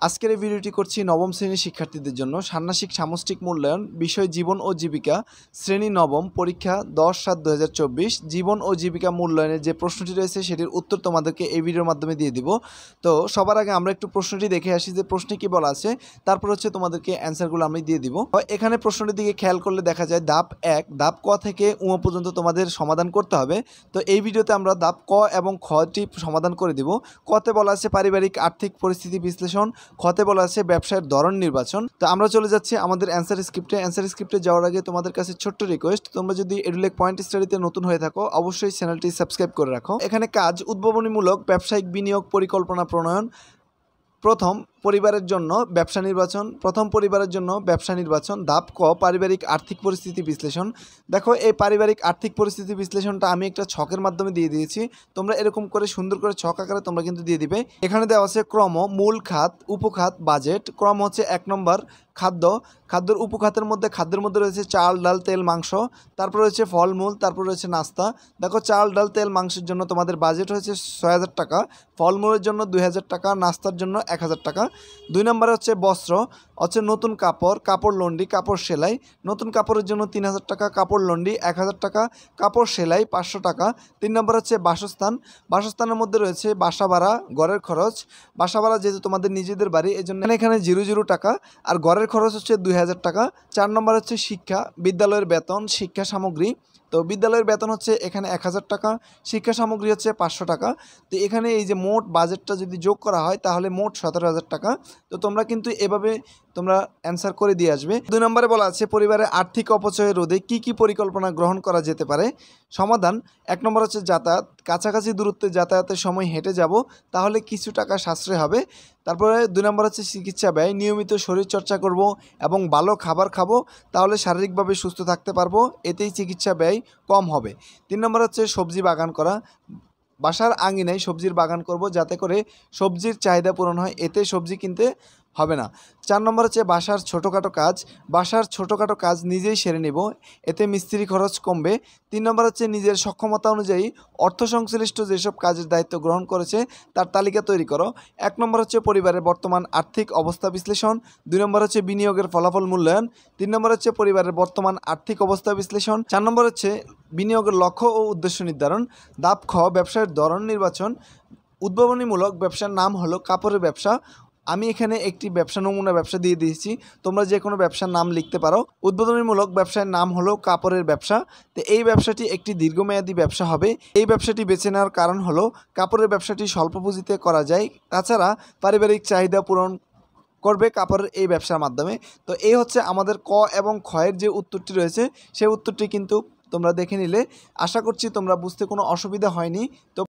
আজকের এই ভিডিওটি করছি নবম শ্রেণীর শিক্ষার্থীদের জন্য। ষান্মাসিক সামষ্টিক মূল্যায়ন, বিষয় জীবন ও জীবিকা, শ্রেণী নবম, পরীক্ষা 10/7/2024। জীবন ও জীবিকা মূল্যায়নের যে প্রশ্নটি রয়েছে সেটির উত্তর তোমাদেরকে এই ভিডিওর মাধ্যমে দিয়ে দিব। তো সবার আগে আমরা একটু প্রশ্নটি দেখে আসি যে প্রশ্নে কী বলা আছে, তারপর হচ্ছে তোমাদেরকে অ্যান্সারগুলো আমি দিয়ে দিব। এখানে প্রশ্নটির দিকে খেয়াল করলে দেখা যায় ধাপ 1, ধাপ ক থেকে উ পর্যন্ত তোমাদের সমাধান করতে হবে। তো এই ভিডিওতে আমরা ধাপ ক এবং খটি সমাধান করে দিব। কতে বলা আছে পারিবারিক আর্থিক পরিস্থিতি বিশ্লেষণ, খতে বলা আছে ব্যবসায়ের ধরন নির্বাচন। তো আমরা চলে যাচ্ছি আমাদের অ্যান্সার স্ক্রিপ্টে যাওয়ার আগে তোমাদের কাছে ছোট্ট রিকোয়েস্ট, তোমরা যদি এডুলেক পয়েন্ট স্টাডিতে নতুন হয়ে থাকো অবশ্যই চ্যানেলটি সাবস্ক্রাইব করে রাখো। এখানে কাজ উদ্ভাবনীমূলক ব্যবসায়িক বিনিয়োগ পরিকল্পনা প্রণয়ন। প্রথম পরিবারের জন্য ব্যবসা নির্বাচন। ধাপ ক পারিবারিক আর্থিক পরিস্থিতি বিশ্লেষণ। দেখো এই পারিবারিক আর্থিক পরিস্থিতি বিশ্লেষণটা আমি একটা ছকের মাধ্যমে দিয়ে দিয়েছি, তোমরা এরকম করে সুন্দর করে ছক আকারে তোমরা কিন্তু দিয়ে দিবে। এখানে দেওয়া আছে ক্রম, মূল খাত, উপখাত, বাজেট। ক্রম হচ্ছে 1 নম্বর খাদ্য, খাদ্যের উপখাতের মধ্যে খাদ্যের মধ্যে রয়েছে চাল, ডাল, তেল, মাংস। তারপর রয়েছে ফলমূল, তারপর রয়েছে নাস্তা। দেখো চাল, ডাল, তেল, মাংসের জন্য তোমাদের বাজেট হয়েছে 6000 টাকা, ফলমূলের জন্য 2000 টাকা, নাস্তার জন্য 1000 টাকা। 2 নম্বরে হচ্ছে বস্ত্র, হচ্ছে নতুন কাপড় লন্ডি, কাপড় সেলাই। নতুন কাপড়ের জন্য 3000 টাকা, কাপড় লন্ডি 1000 টাকা, কাপড় সেলাই 500 টাকা। 3 নম্বর হচ্ছে বাসস্থানের মধ্যে রয়েছে বাসা ভাড়া, ঘরের খরচ। বাসা ভাড়া যেহেতু তোমাদের নিজেদের বাড়ি এই জন্য এখানে 0 টাকা, আর ঘরের খরচ হচ্ছে 2000 টাকা। 4 নম্বর হচ্ছে শিক্ষা, বিদ্যালয়ের বেতন, শিক্ষা সামগ্রী। তো বিদ্যালয়ের বেতন হচ্ছে এখানে 1000 টাকা, শিক্ষা সামগ্রী হচ্ছে 500 টাকা। তো এখানে এই যে মোট বাজেটটা যদি যোগ করা হয় তাহলে মোট 17000 টাকা। তো তোমরা কিন্তু এভাবে তোমরা অ্যান্সার করে দিয়ে আসবে। 2 নম্বরে বলা আছে পরিবারের আর্থিক অপচয় রোধে কি কি পরিকল্পনা গ্রহণ করা যেতে পারে। সমাধান, 1 নম্বর হচ্ছে যাতায়াত, কাছাকাছি দূরত্বে যাতায়াতের সময় হেঁটে যাব তাহলে কিছু টাকা সাশ্রয় হবে। তারপরে 2 নম্বর হচ্ছে চিকিৎসা ব্যয়, নিয়মিত শরীরচর্চা করব এবং ভালো খাবার খাবো তাহলে শারীরিকভাবে সুস্থ থাকতে পারবো, এতেই চিকিৎসা ব্যয় কম হবে। 3 নম্বর হচ্ছে সবজি বাগান করা, বাসার আঙিনায় সবজির বাগান করব যাতে করে সবজির চাহিদা পূরণ হয়, এতে সবজি কিনতে হবে না। 4 নম্বর হচ্ছে বাসার ছোটোখাটো কাজ নিজেই সেরে নেব, এতে মিস্ত্রি খরচ কমবে। 3 নম্বর হচ্ছে নিজের সক্ষমতা অনুযায়ী অর্থ সংশ্লিষ্ট যেসব কাজের দায়িত্ব গ্রহণ করেছে তার তালিকা তৈরি করো। 1 নম্বর হচ্ছে পরিবারের বর্তমান আর্থিক অবস্থা বিশ্লেষণ। 2 নম্বর হচ্ছে বিনিয়োগের ফলাফল মূল্যায়ন। 3 নম্বর হচ্ছে পরিবারের বর্তমান আর্থিক অবস্থা বিশ্লেষণ। 4 নম্বর হচ্ছে বিনিয়োগের লক্ষ্য ও উদ্দেশ্য নির্ধারণ। ধাপ খ ব্যবসায়ের ধরন নির্বাচন। উদ্ভাবনীমূলক ব্যবসার নাম হলো কাপড়ের ব্যবসা। আমি এখানে একটি নমুনা ব্যবসা দিয়ে দিয়েছি, তোমরা যে কোনো ব্যবসার নাম লিখতে পারো। উদ্বোধনীমূলক ব্যবসার নাম হলো কাপড়ের ব্যবসা। তো এই ব্যবসাটি একটি দীর্ঘমেয়াদী ব্যবসা হবে। এই ব্যবসাটি বেছে নেওয়ার কারণ হলো কাপড়ের ব্যবসাটি স্বল্প পুঁজিতে করা যায়, তাছাড়া পারিবারিক চাহিদা পূরণ করবে কাপড়ের এই ব্যবসার মাধ্যমে। তো এই হচ্ছে আমাদের ক এবং খয়ের যে উত্তরটি রয়েছে সেই উত্তরটি কিন্তু তোমরা দেখে নিলে আশা করছি তোমরা বুঝতে কোনো অসুবিধা হয়নি। তো